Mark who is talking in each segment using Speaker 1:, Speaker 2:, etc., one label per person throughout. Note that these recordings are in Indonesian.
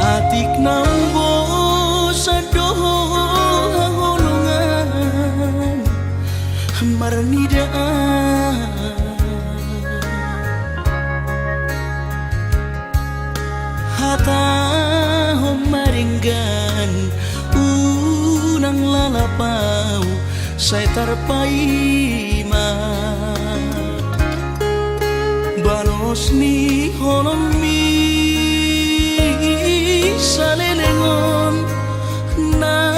Speaker 1: atik nambo sadoho holongan marnidaan hata homaringgan unang lalapau saya terpaima banos ni holomi salelengon na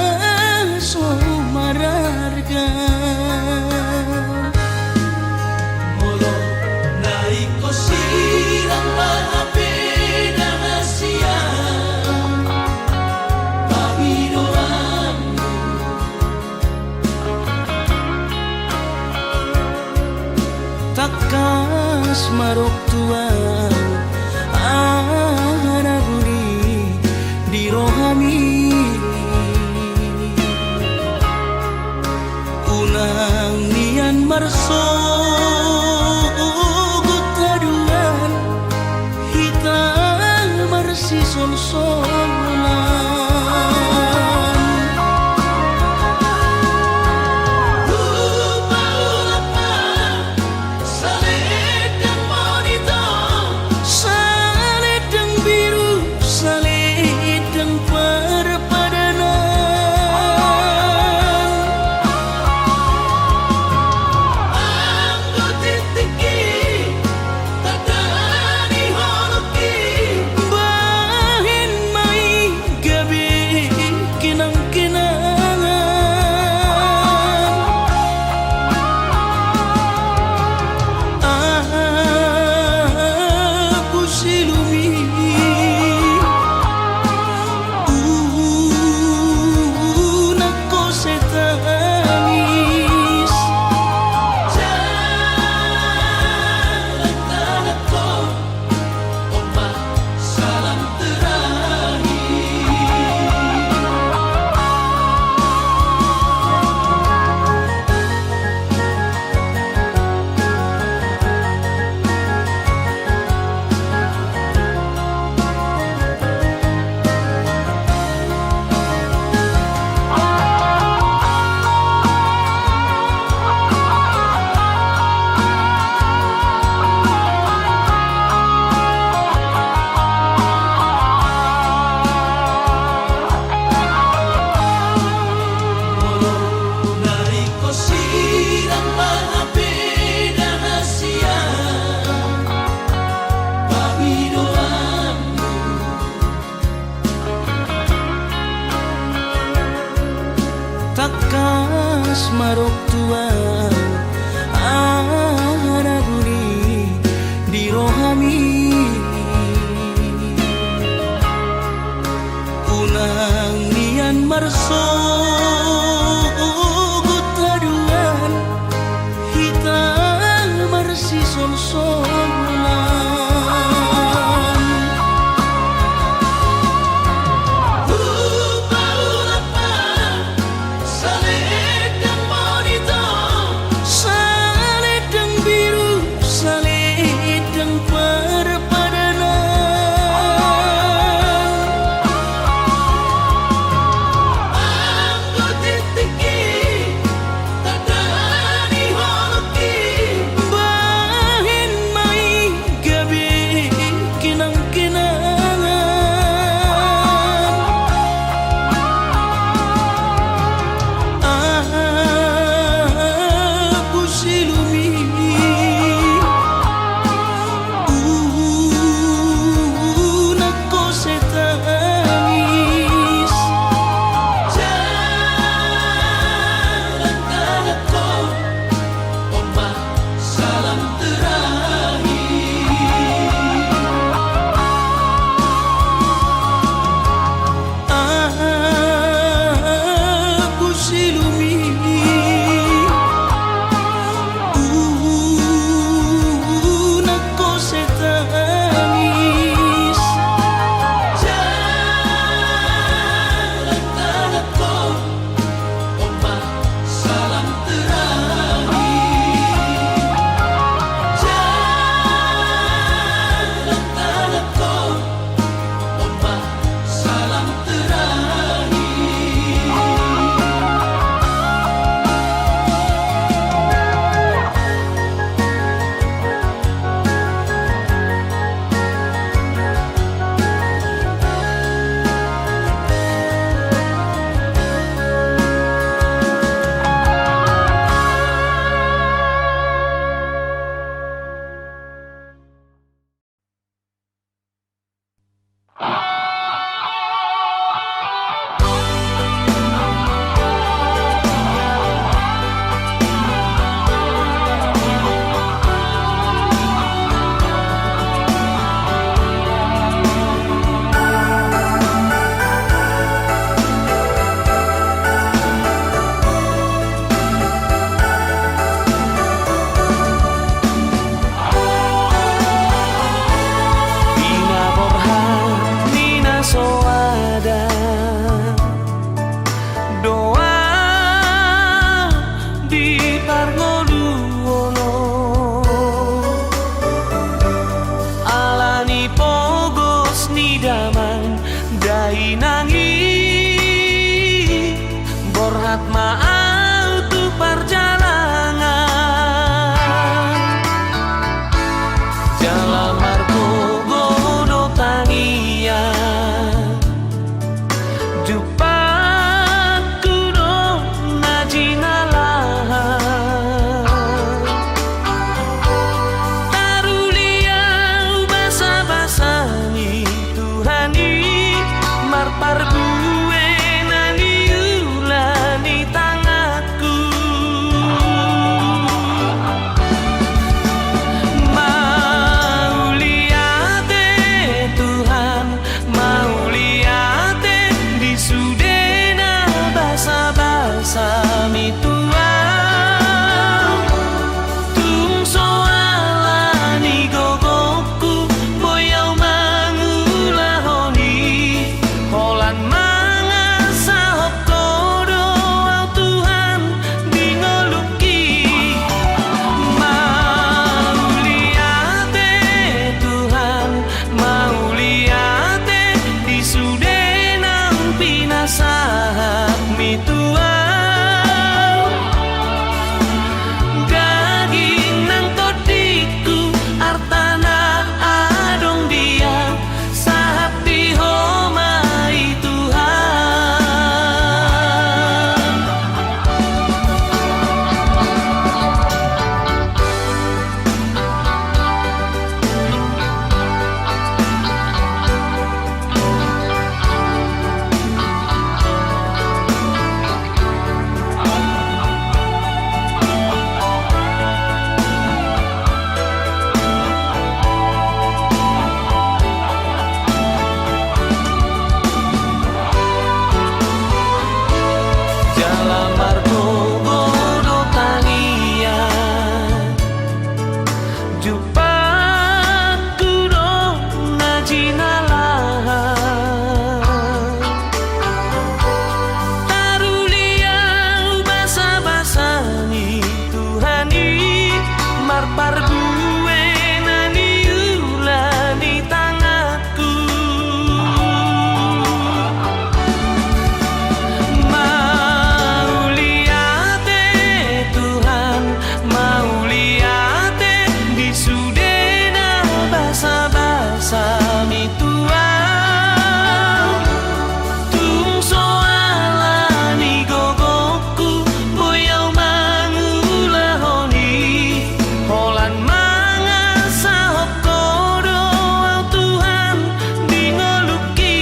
Speaker 1: so mararga molo naiko sirang mahapena hasia pahidoanmu takas marok tuang anaguni di rohami unang nian marso gutaduan hitam marsi sol-solan takas marok tuang anaguni di rohami unang nian marso gutaduan hitam marsi sol-solan idaman dai nangi borhat maau tu perjalanan jalan margo godo tania jupat kudo najinalah taruliau basa-basani Tuhani marpar gue nani ulani tanganku mau liate Tuhan mau liate di sudena basa-basa mi Tuhan tung soalani gogoku boyau mangulahoni holan mangasahop kodo au Tuhan dingoluki mau liate Tuhan mau liate di sudena pinasah mi Tuhan daging nang todiku artana adong dia sapi homai Tuhan jalan margo godo tania jupat kudo najinalah taruliau basa-basani Tuhani marpar gue nani ulani tanganku mau liate Tuhan mau liate di sudena basa-basa mi Tuhan tung soalani gogoku boyau mangulahoni holan mangasahop kodo au Tuhan dingoluki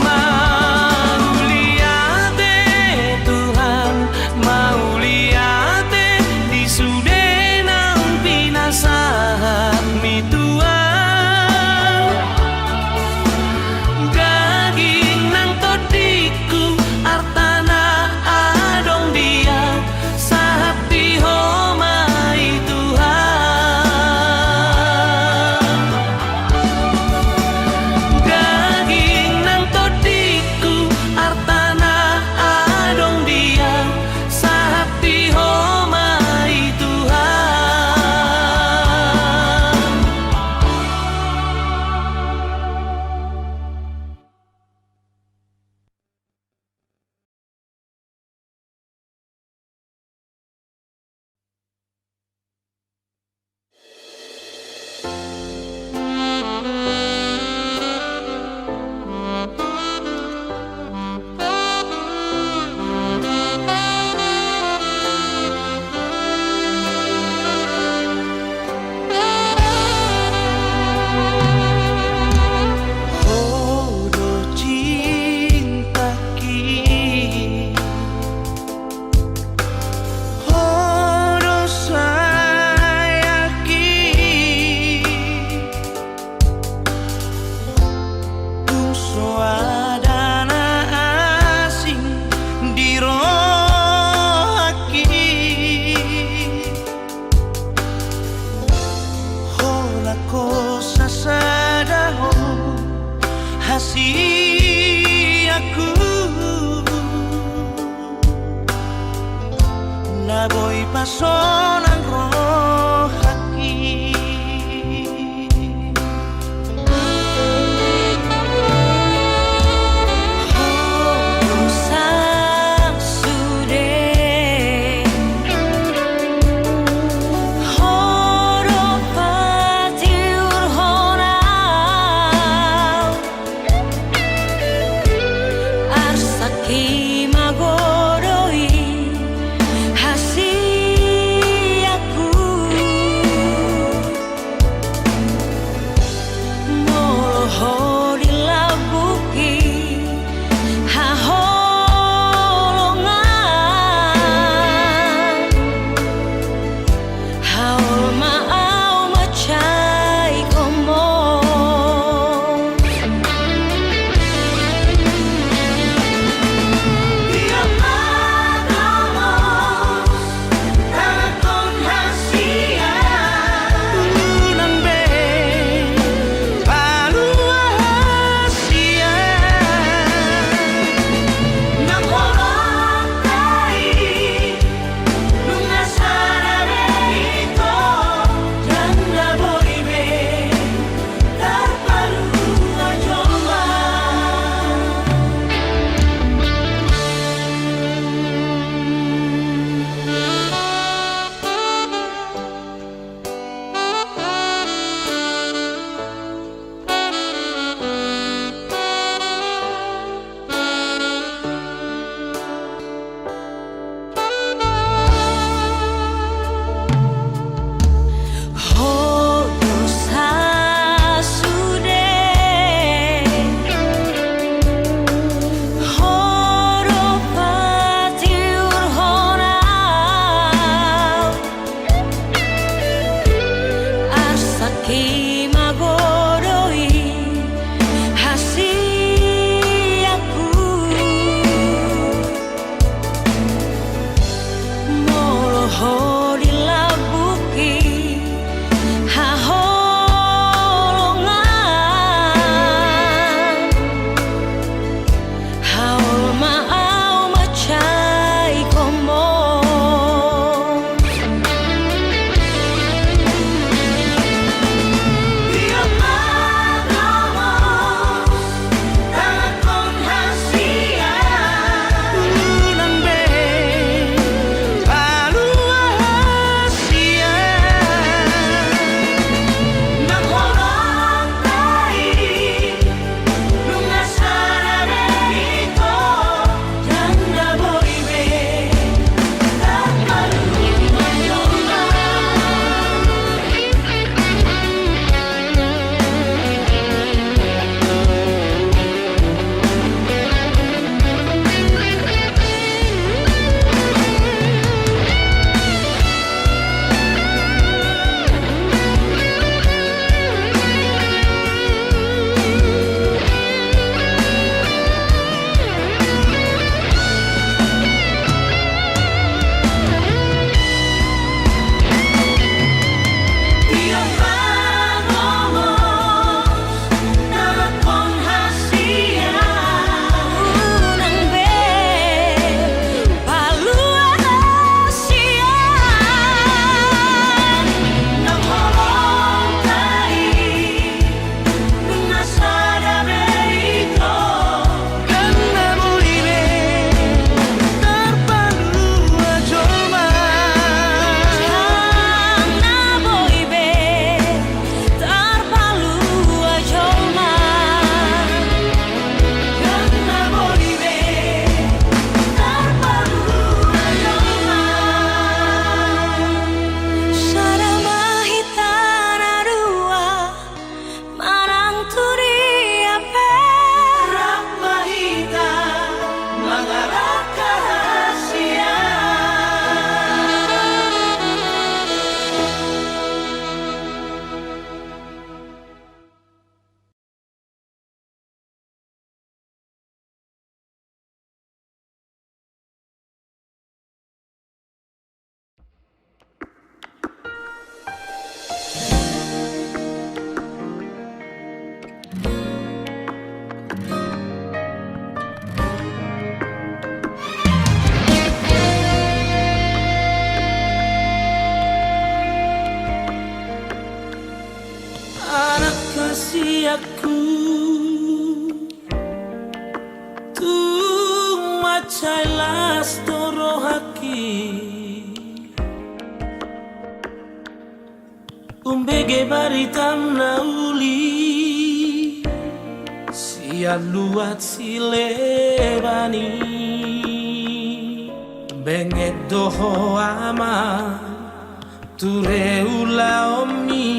Speaker 1: mau liate Tuhan mau liate di sudena pinasah mi Tuhan daging nang todiku artana adong dia sapi homai Tuhan daging nang todiku artana adong dia sapi homai Tuhan Hodo cinta ki hodo sayaki tung soadana asing di rohaki hola cosa sadaho hasiaku naboy pasonang rohaki aku tu macai las toro haki umbege baritam nauli sia luat silebani benget doho ama ture ula omi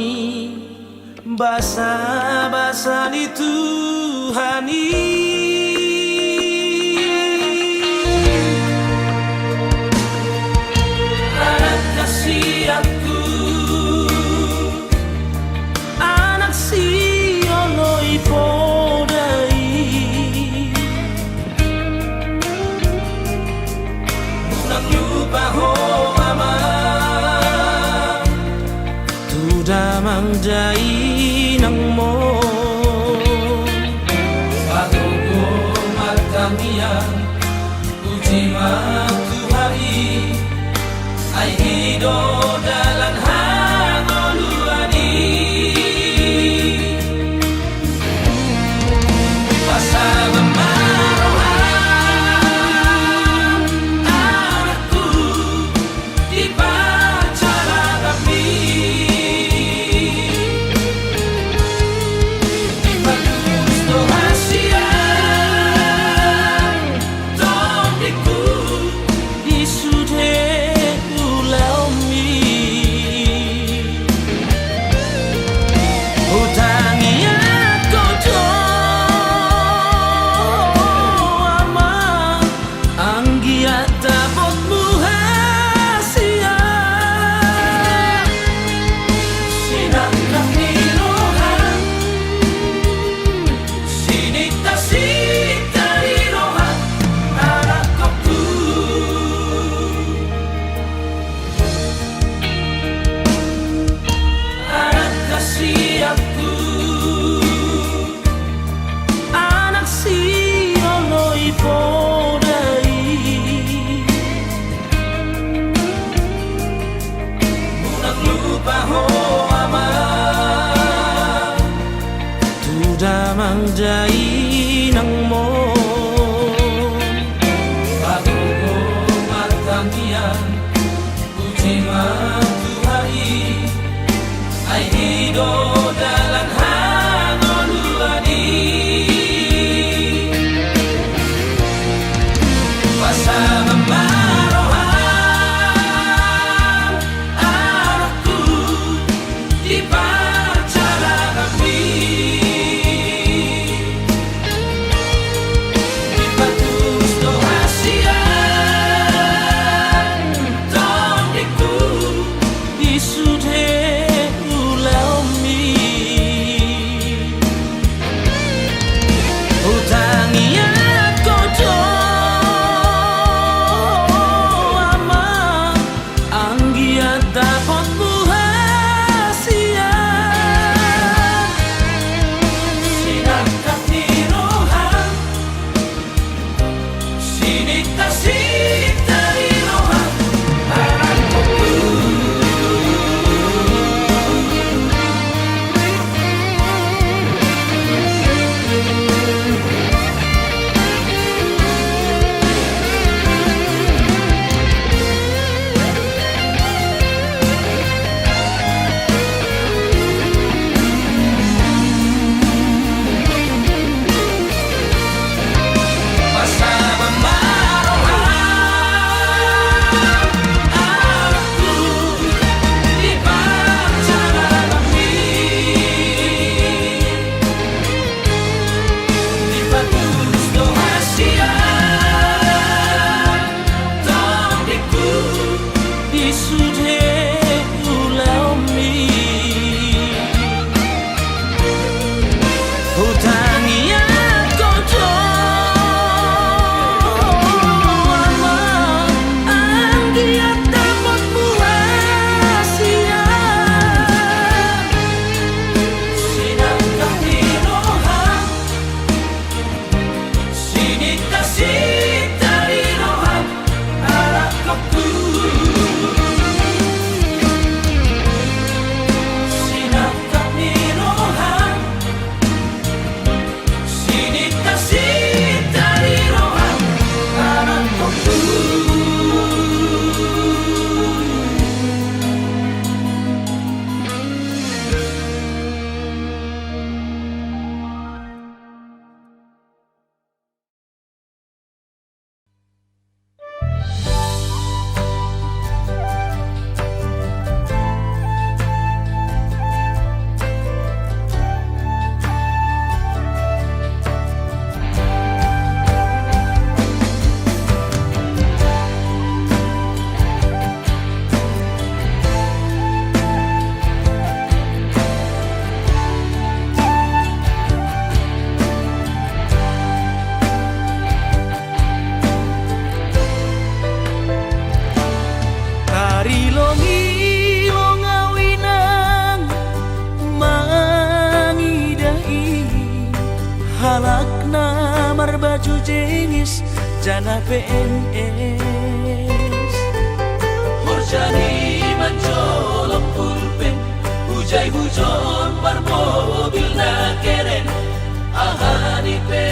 Speaker 1: basa-basa ni Tuhani anak kasih aku anak si ono ipodai unang lupa ho ama tu damang dai nang mo patuko matamian uji matuhari ai hido dalan hangoluani pasal marohan anakku di pacara kami damang dai nang mo patuko matamian uji matuhari ai hido dalan hangoluani pasal marohan anakku di pacara kami
Speaker 2: halakna marbaju jenis jana PNS.
Speaker 1: Horjani mancolok pulpen, hujai hujon par mobil na keren, ahani pe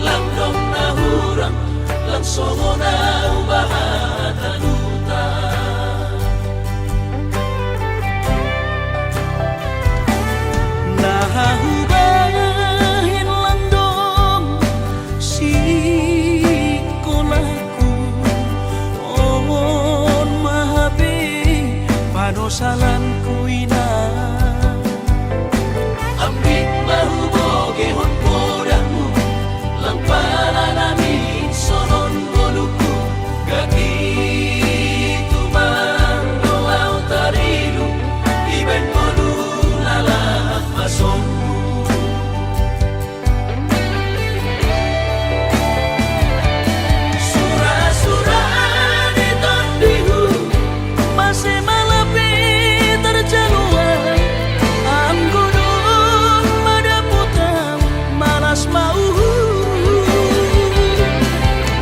Speaker 1: langdong na hurang, langsongo na ubahatan utang.
Speaker 2: Nahubahin lang dong si kolaku on mahabi panosalan ko ina
Speaker 1: Ambit mahuboge hon podamu, lang para namin sonon boluku, gagi tumando au tarilu, iben bolu lalak masongku. Surah-surah di tondihu,
Speaker 2: masih malapit terjaluan anggunun madaputang malas mau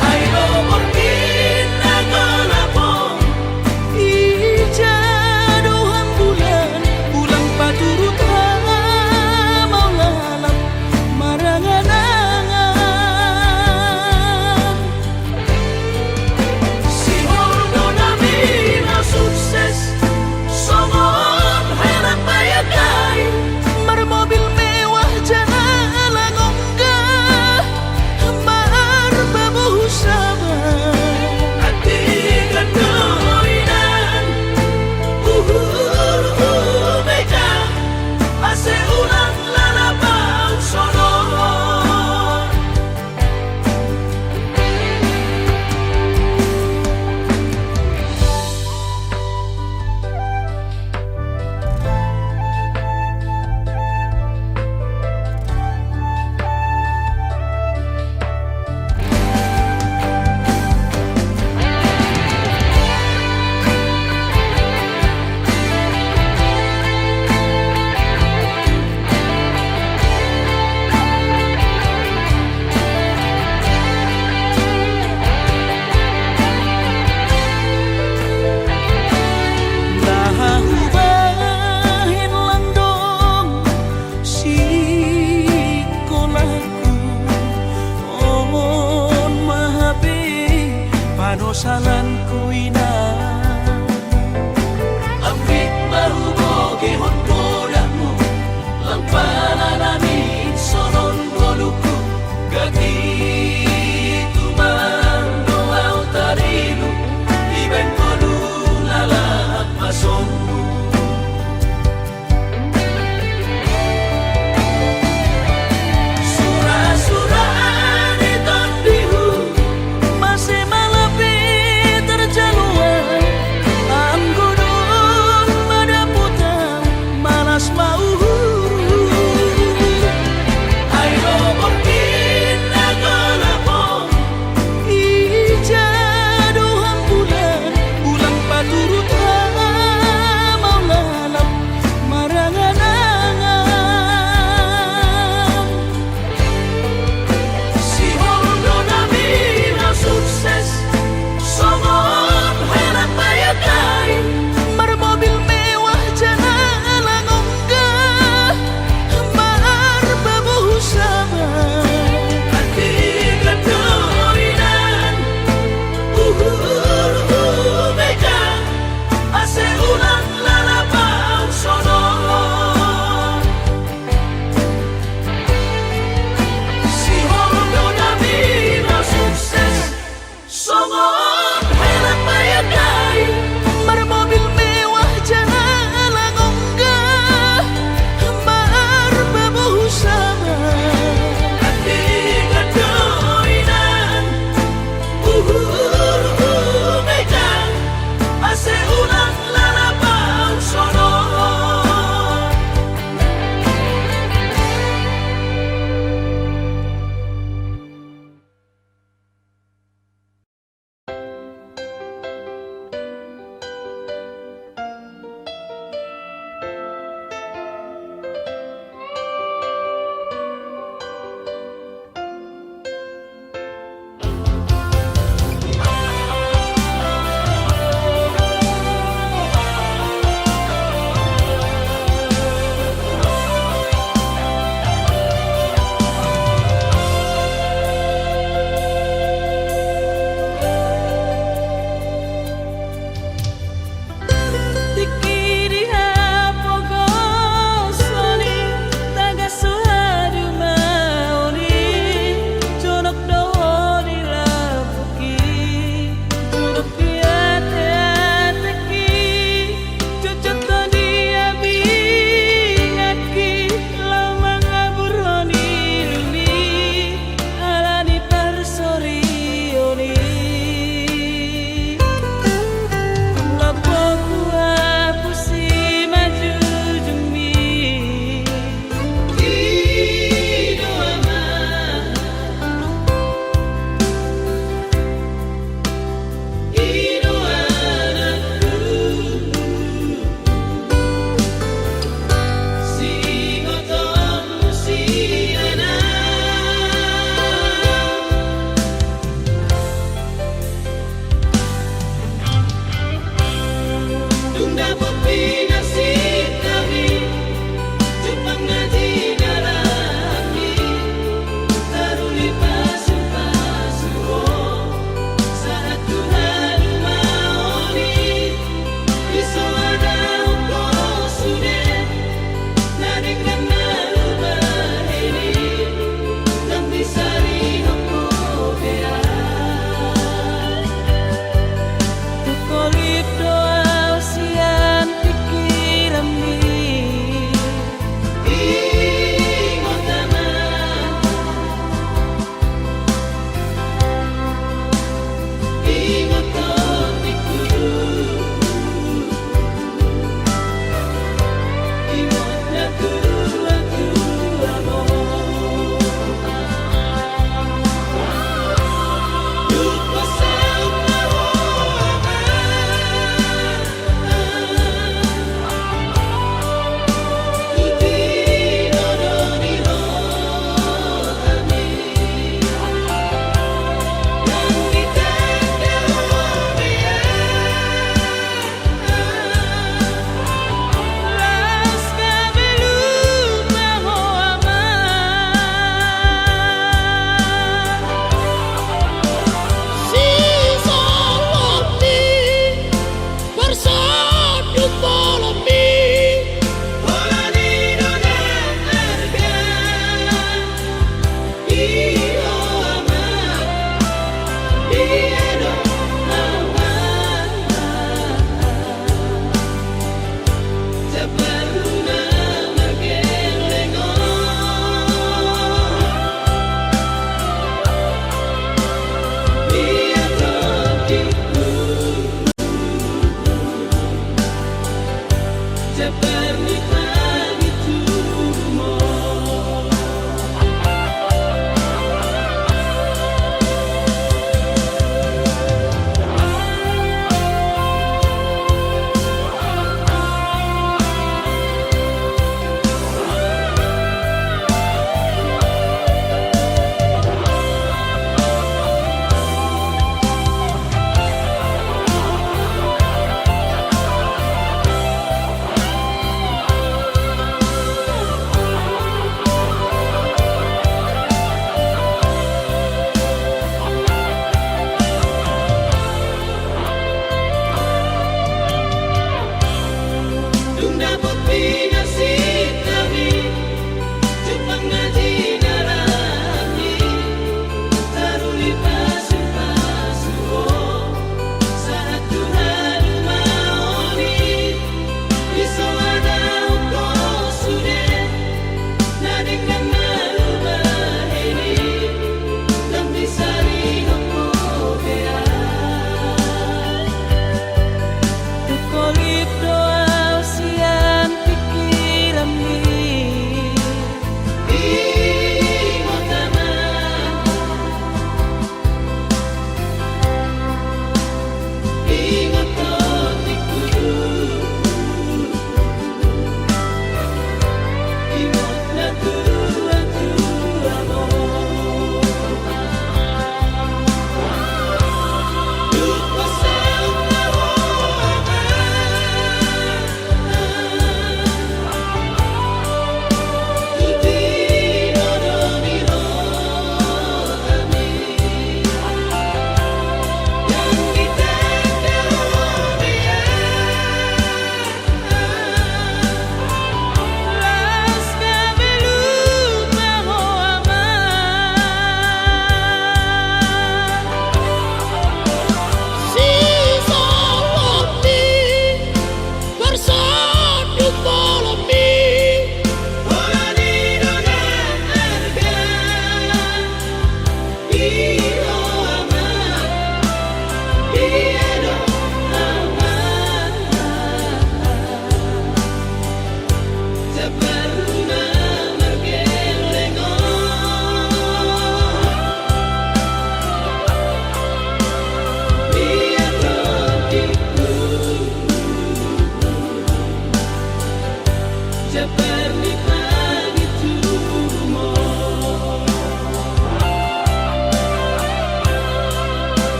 Speaker 1: ayo morkin nagolapong,
Speaker 2: ijaduhan bulan pulang paturut mau lalap marangan-angan
Speaker 1: si Holdo namin na sukses, somon harap bayagay,
Speaker 2: bermobil mewah jalan onggah marbabuh sabar
Speaker 1: atigan doinan, meja, ase ulang lalabang sonon.
Speaker 2: Nahubahin lang dong si kolaku on mahabi panosalan ko ina
Speaker 1: Ambit mahuboge hon podamu, lang para namin sonon boluku, gagi tumando au tarilu, iben bolu lalak masongku. Surah-surah di tondihu,
Speaker 2: masih malapit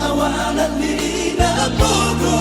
Speaker 1: Awalan ni na pogo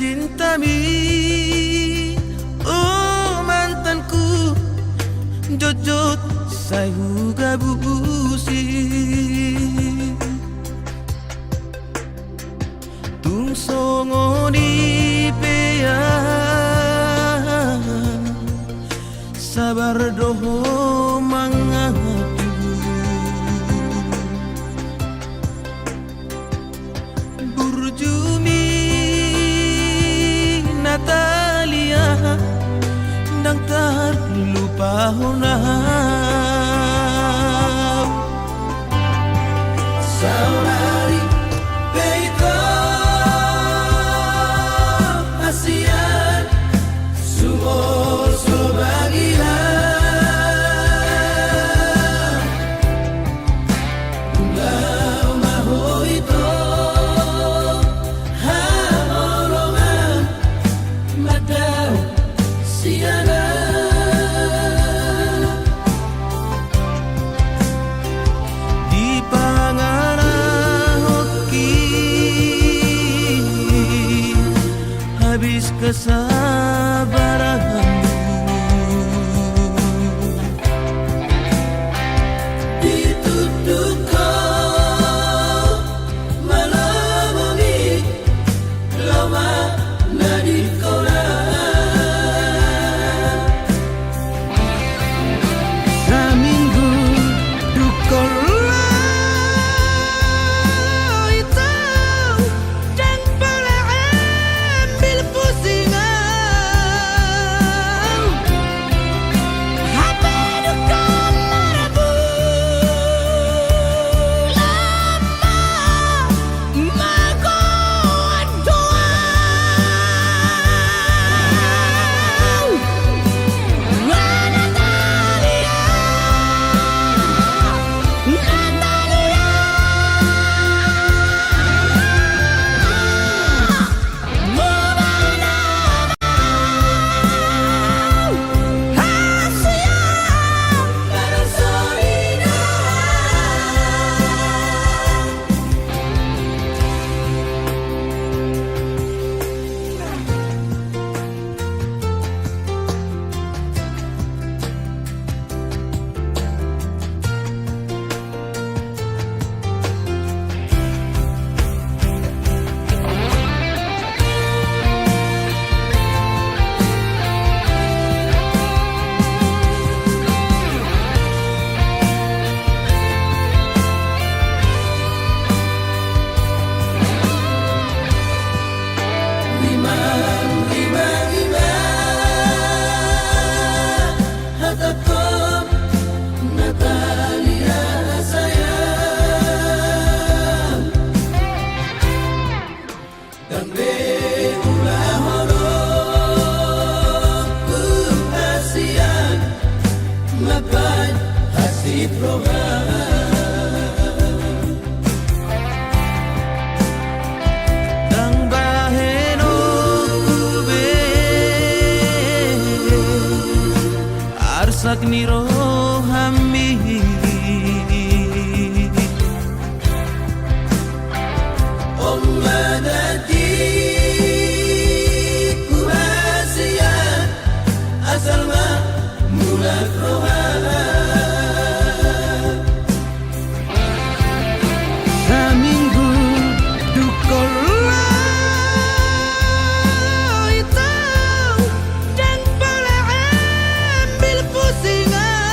Speaker 2: cintami, oh mantanku, jojot sayu gabusi. Tung songo di pea, sabar doho mangatu. Burjumi Natalia, nang terlupa honam. Saudari Peita Asian sumur sobagilan Ungau maho ito hamolongan madau siana di panganah hoki habis kesabaranmu. Ditutup kau malamangi lama nadikola saminggu dukola itu dan pala ambil pusingan hamba duka marabu lama magoan doa Natalia hatakom Natalia sayang dan ulah horok asian mapan hasib rohan dang baheno kube arsak niro hammi om madati kubasian asal ma mulak rohan saminggu dukola itu dan pala ambil pusingan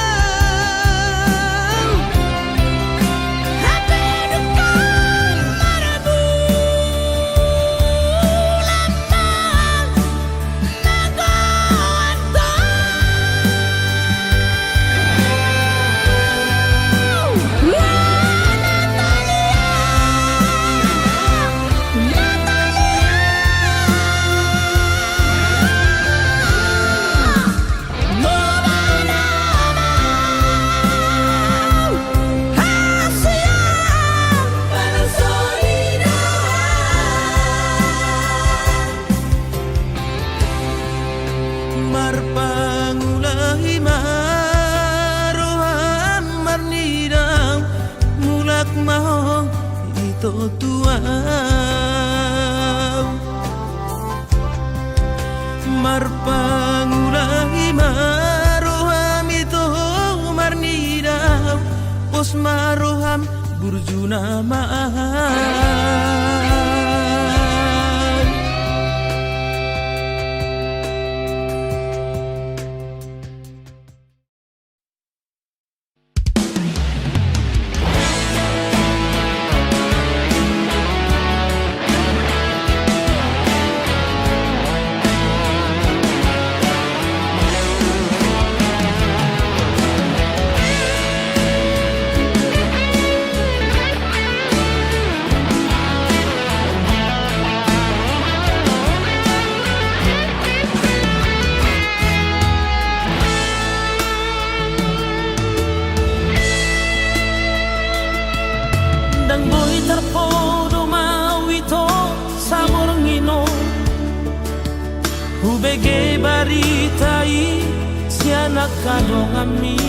Speaker 2: Urjuna mahal.
Speaker 3: Hubege baritai sianak kadong ami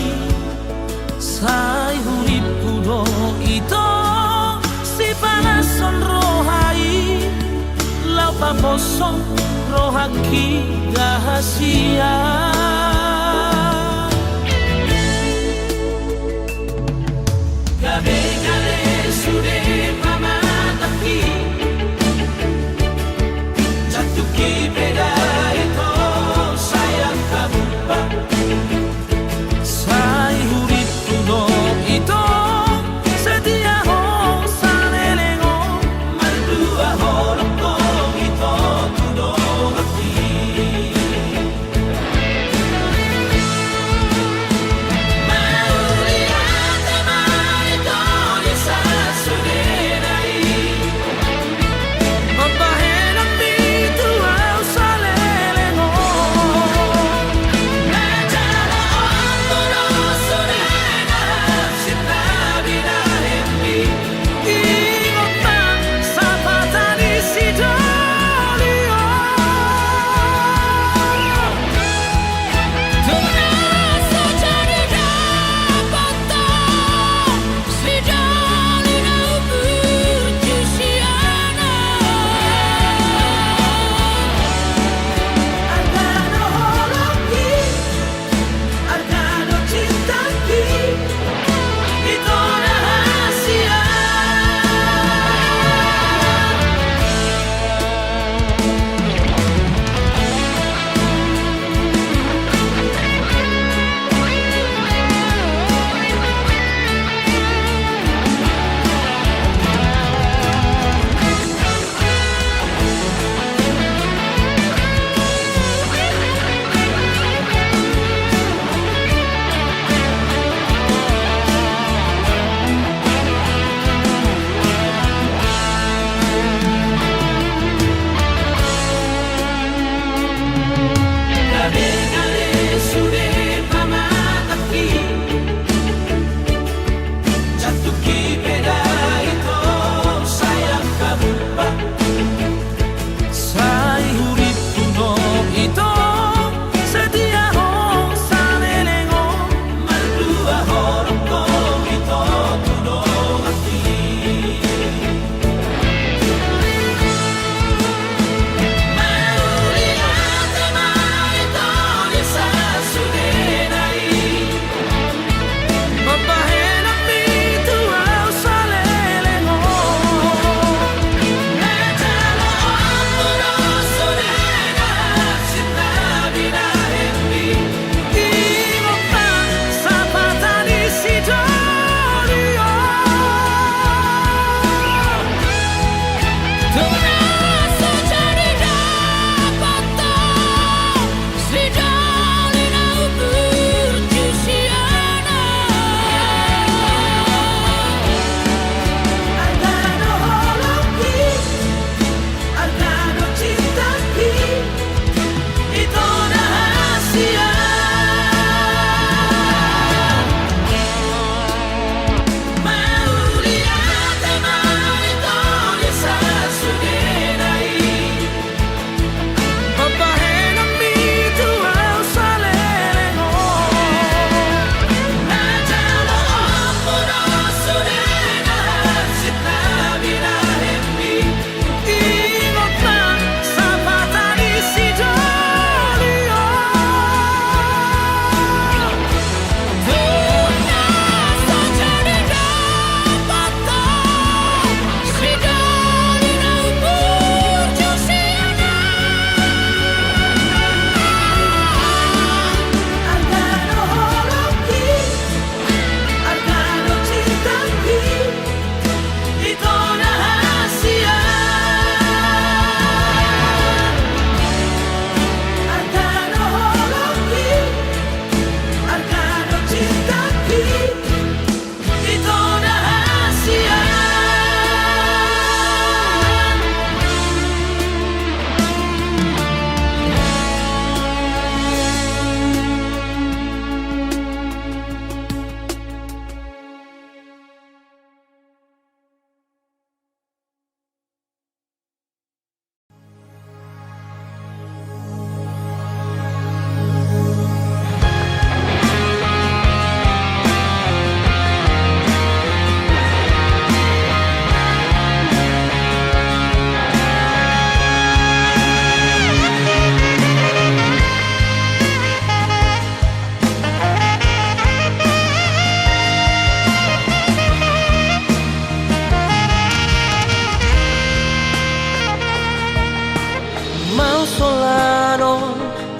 Speaker 3: sai hurip pudo ito si panason rohai lau paposong rohaki rahasia
Speaker 1: gabe gale sude pamataki jatuki beda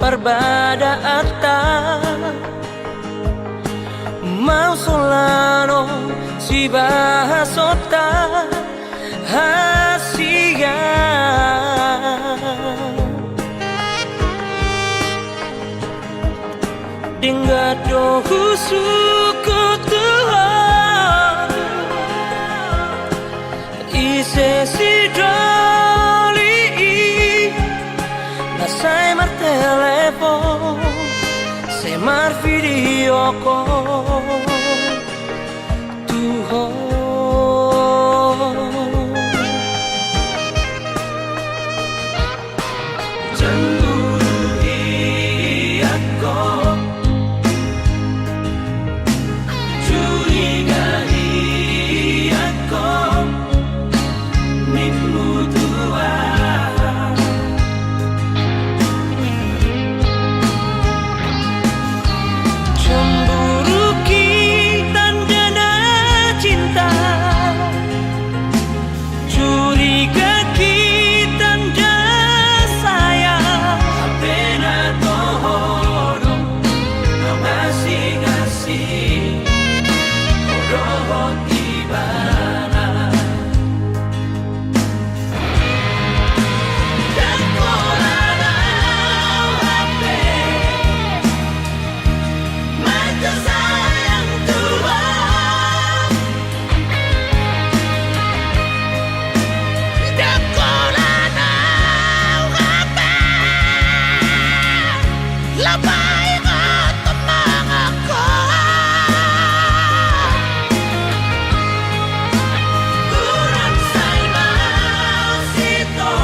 Speaker 3: Perbadaata Mausolano si bahasota Asia Dingado husuku Tuhan Ise sidoli Nasai mar telepon Semar video call Tuhan
Speaker 1: Cemburu aku Curigai aku Minmu Tuhan
Speaker 3: Cemburu kita dana cinta Curiga kita dana sayang
Speaker 1: Apena todo Não ngasih-ngasih Rohot ibana Dan kolanau hape Mata sayang Tuhan Dan kolanau hape Labay ka tamang ako Kurang sa'y mausito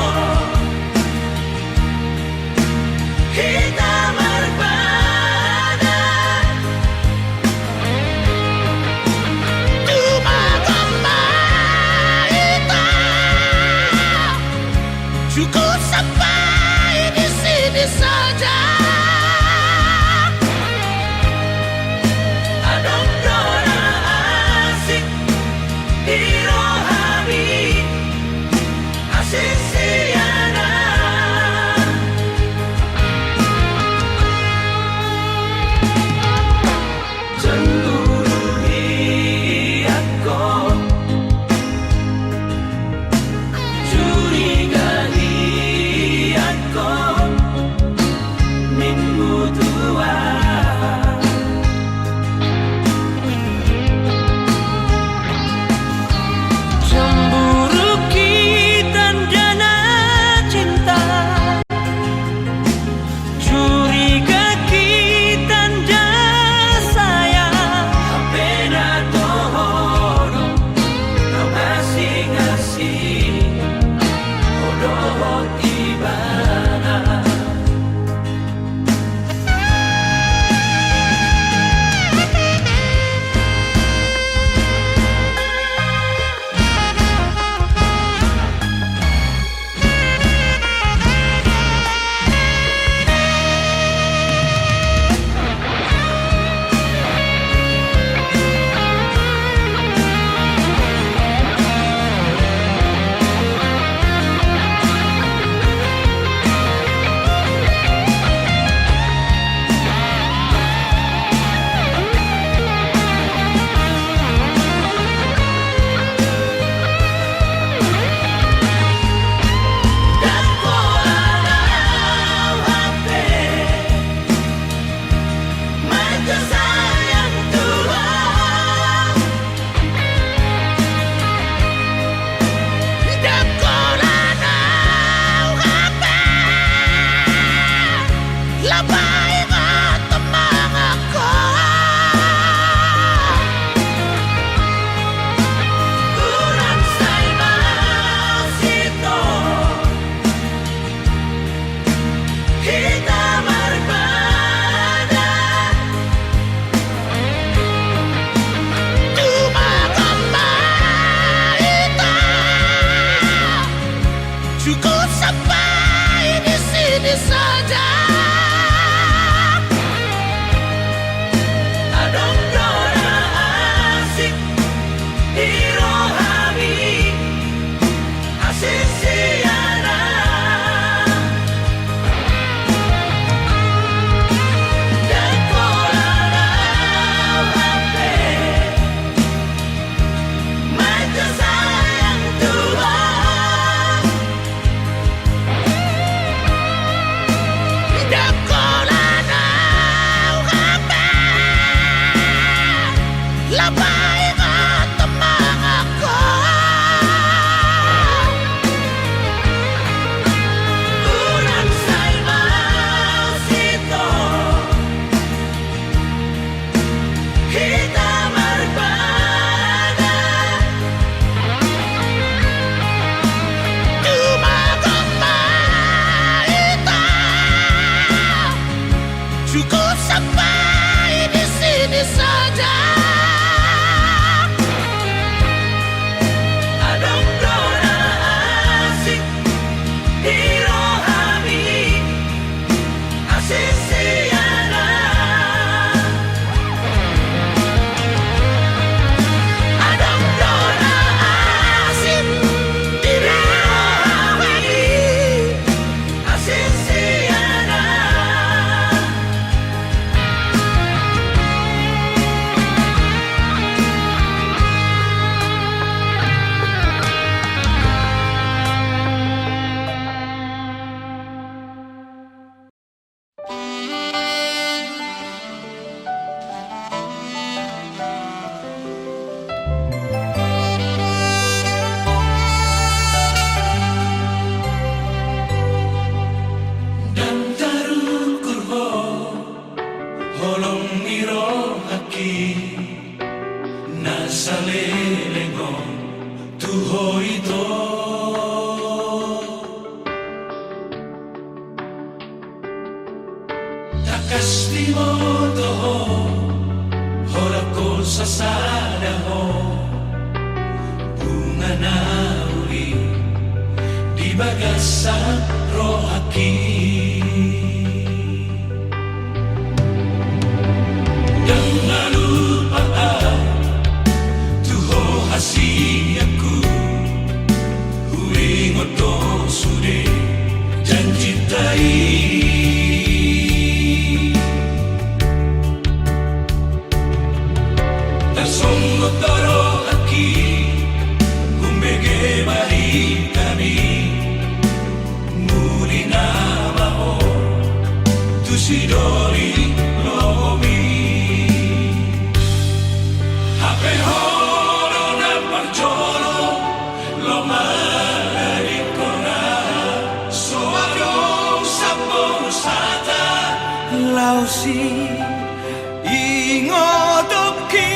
Speaker 1: Kita marbana Tumagamba ito Cukup sampai di sini saja Adong dora asik Hirohami Asik siana Cemburu aku Curigai aku Minmu Tuhan
Speaker 3: Cemburu kita dana cinta Curiga kita dana sayang
Speaker 1: Apena todo Não ngasih-ngasih Rohot ibana Dan kolanau hape Mata sayang Tuhan Dan kolanau hape Labay ka tamang ako Kurang sa'y mausito Kita marbana Tumagamba ito Cukup sampai di sini saja Adong dora asik Hirohami Asik siana Gusti mo toho Hora ko sasada ho Bunga na uli Di bagasan rohaki Jangan lupa Tuho hasiaku Huwing oto sude Janji tai Tersonggo toro aki Kumbege bari kami Muli nama o Tusidori lomi Hape horo na parjolo Lo marikona So adong sabong sata
Speaker 3: Lausi ingodoki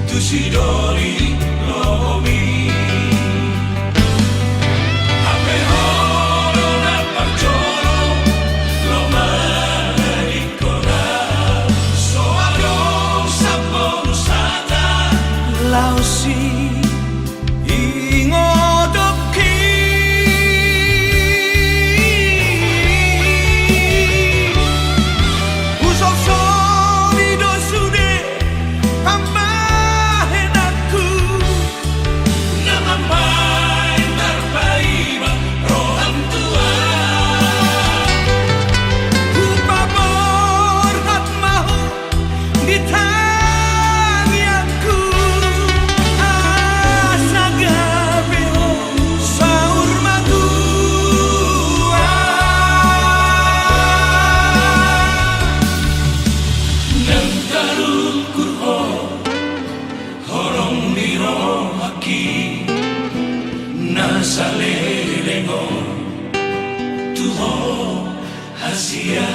Speaker 1: Tusidori lomi Hape horo na parjolo Lo marikona So adong sabong sata
Speaker 3: Lausi ingodoki Usok solido sude Tambahin aku
Speaker 1: Namamay terpaiba roham tua
Speaker 3: Upamor hatmahu di tangi aku Asa gabeho saur madua
Speaker 1: Nang tarukur ho Horong miro haki Nasa lelengo Tuho hasia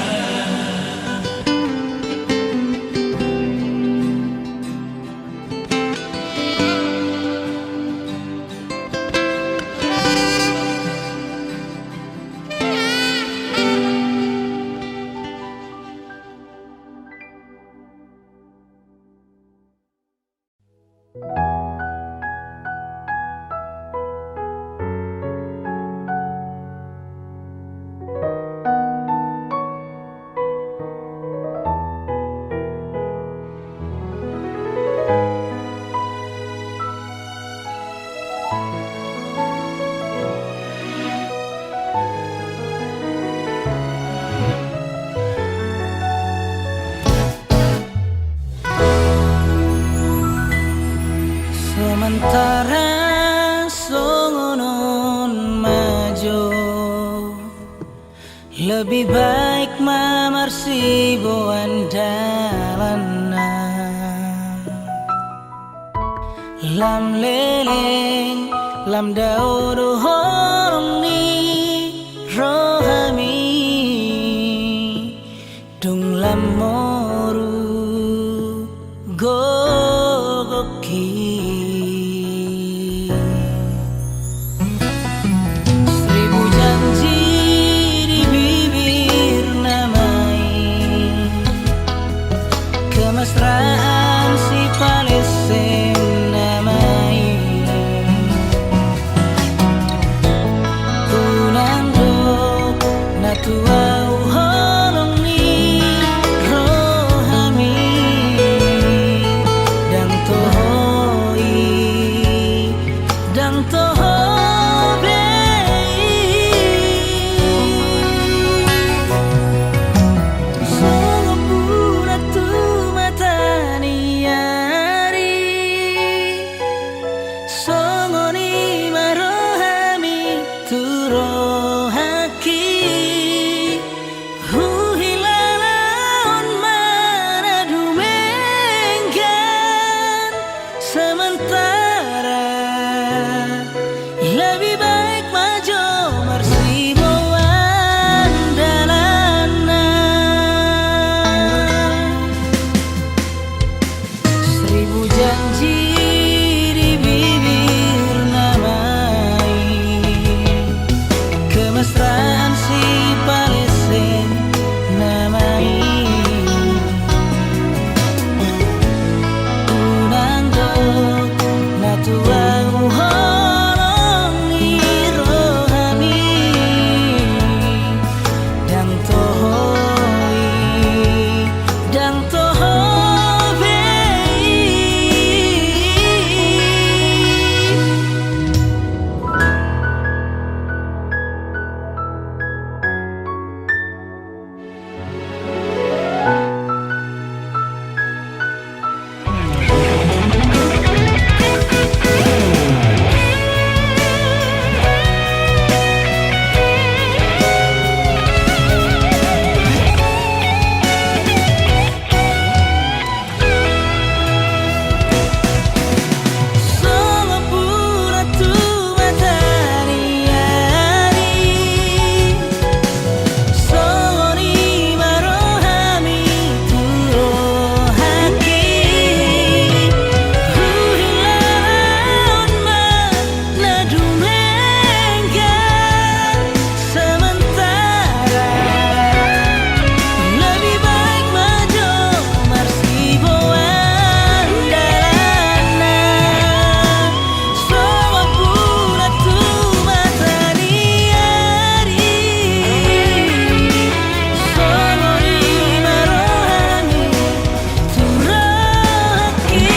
Speaker 3: Sementara songono
Speaker 4: Lebih baik mamarsi boan dalana lam leleng lam daudo horong ni rohami dung lam moru gogoki seribu janji di bibir namai kemesraan si palesen namai unando natuau holong ni rohami dang tohoi dang tohobe solo pura tu matani yari songoni marohami tu rohaki huhilalaon mana dumenggan sementara lebih baik maju marsiboan dalana seribu janji di bibir namai kemesraan si palesen namai unando natuau holong ni rohami dang tohoi dang tohobe solo pura tu matani yari songoni marohami tu rohaki huhilalaon mana dumenggan sementara lebih baik maju marsiboan dalana sama pura tu matani yari songoni marohami tu rohaki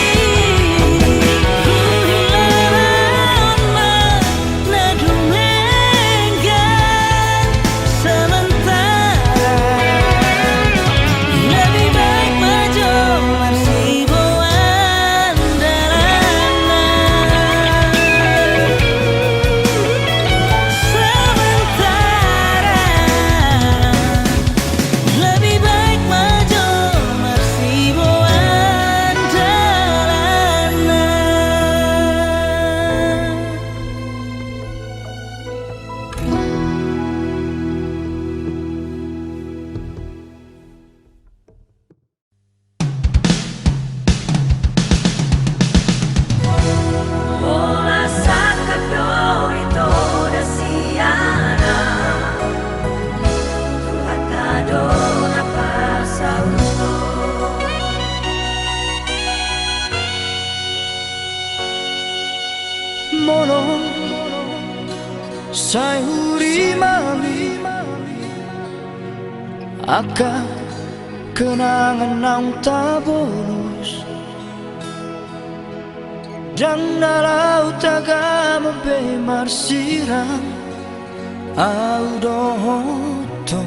Speaker 4: huhilalaon mana dumenggan sementara lebih baik maju marsiboan dalana sementara lebih baik maju marsiboan dalana.
Speaker 5: Ola sakado ito na siyana Tuhatado na pasa gusto
Speaker 3: mono sai hurimali aka kenangan nang tabolos dan dalau taga mabe marsirang au dohoto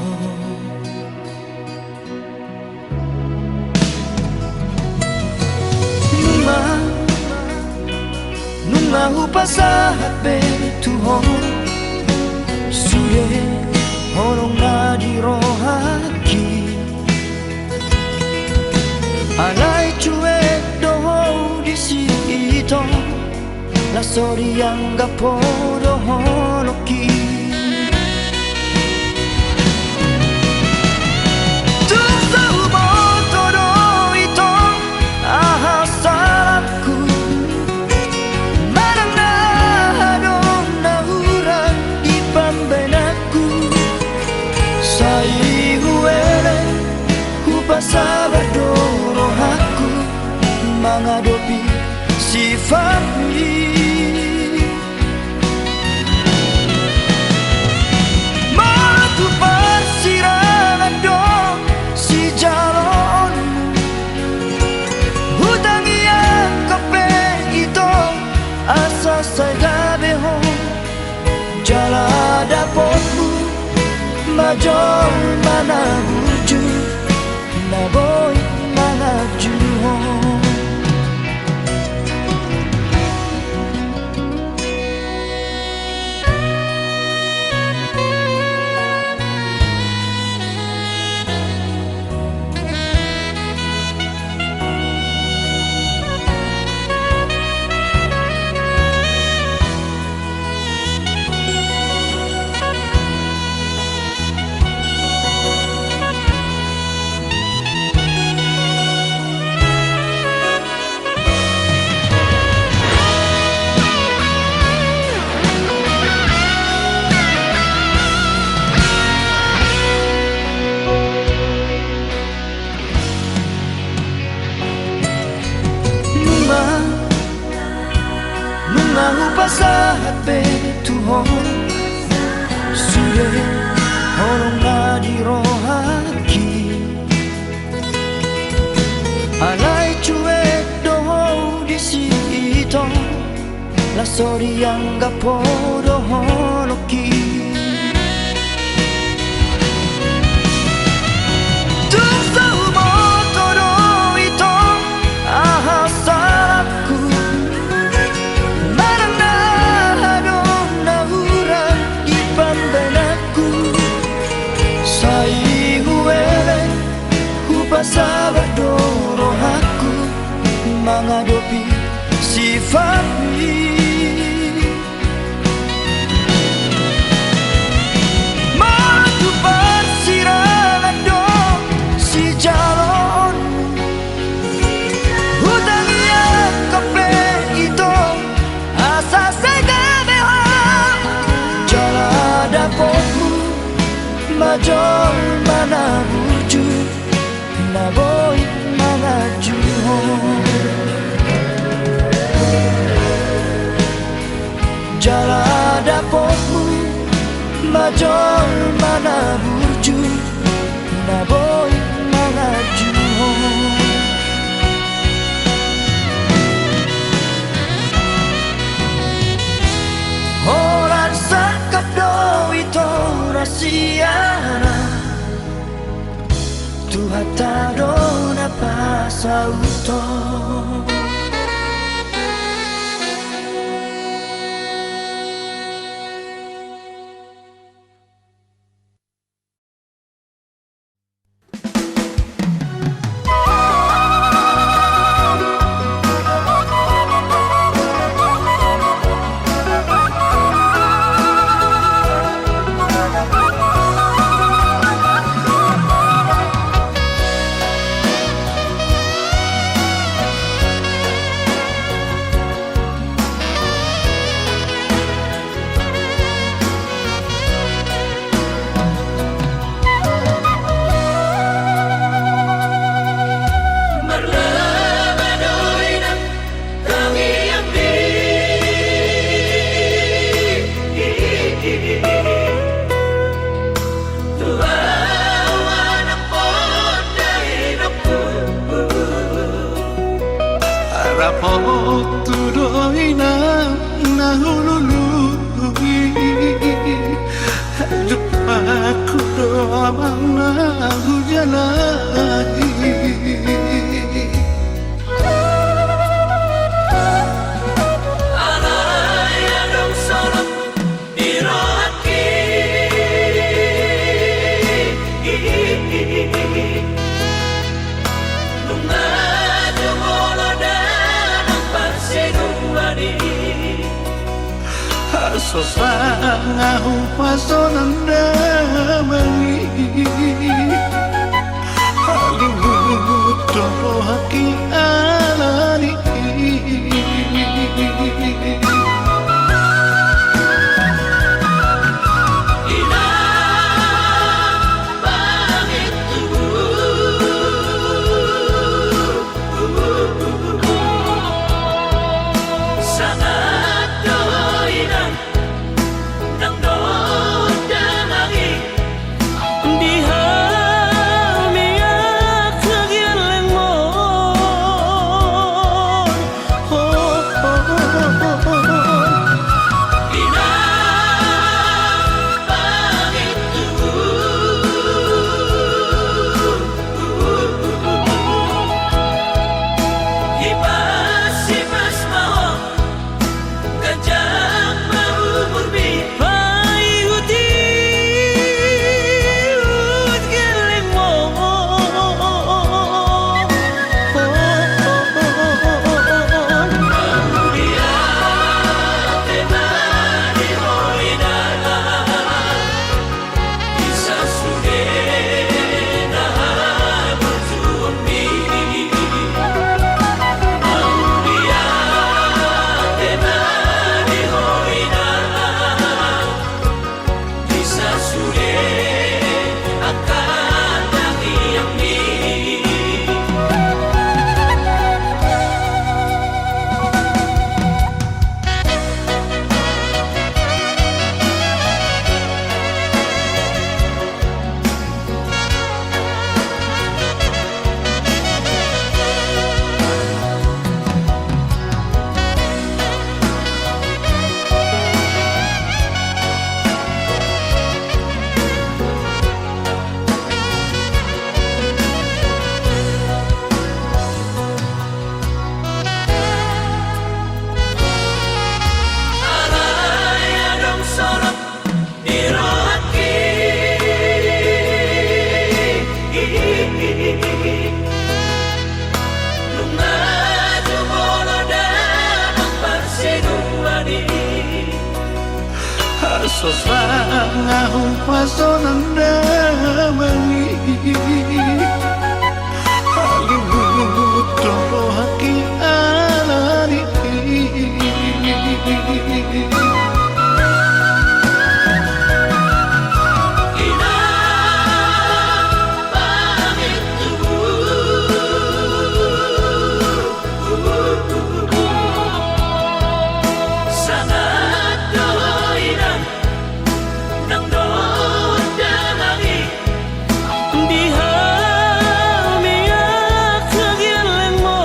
Speaker 3: nunga upasahat be tuhon suye horong na di rohaki alai cuek doho di situ la sori yang gapodo holoki sabar dorong aku menghadapi sifat ini. Matu persirangan dong si jalon hutang yang kepe itu asa saya beho jala dapatmu majol mana wujud na boy mengaju pasahat betuhon sudah horong na di rohaki alai cuek doho di situ la sori yang gapodo holoki sabar dorong aku menghadapi sifat ini. Matu persirangan dong si jalon hutang yang kepe itu asa saya behang jala dapatmu majol mana wujud na boy mengaju jala dapatmu majol mana wujud na boy mengaju orang sakap do itu rasiana Tuhan tak ada pasauto. Sosangahong pasonan damani Halimut toro haki alani Sosangahong pasonan damani Halimut toro haki alani
Speaker 4: Di hamiak kegian lemo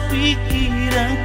Speaker 2: pikiranku.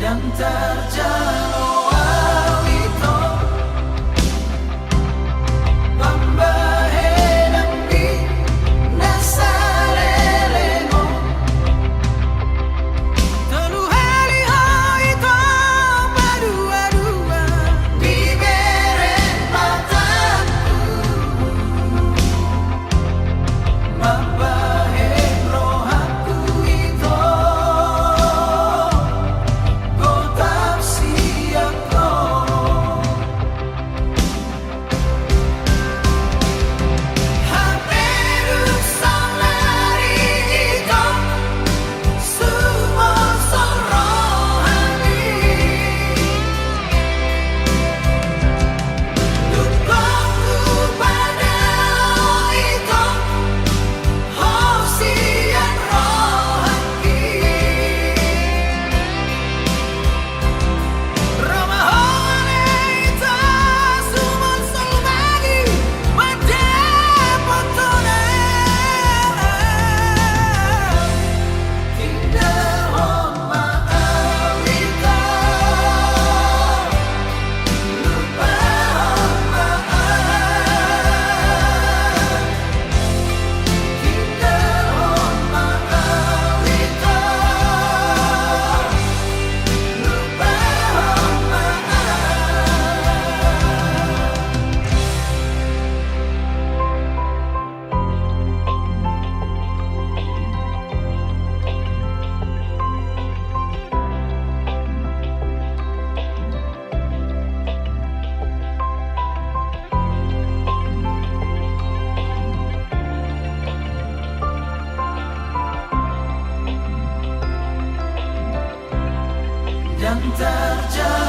Speaker 3: yang terjalo alito pambahenambi nasareleno telu hari itu berdua-dua di beren mataku mabahen rohaku itu Gotap siapko Hampir samlari itu semua sorohani Dukaku pada itu Hosian rohani Ramahoneta sumon solvagi pada potone Tidak homa alita lupa homa Tidak homa alita lupa homa yang terjadi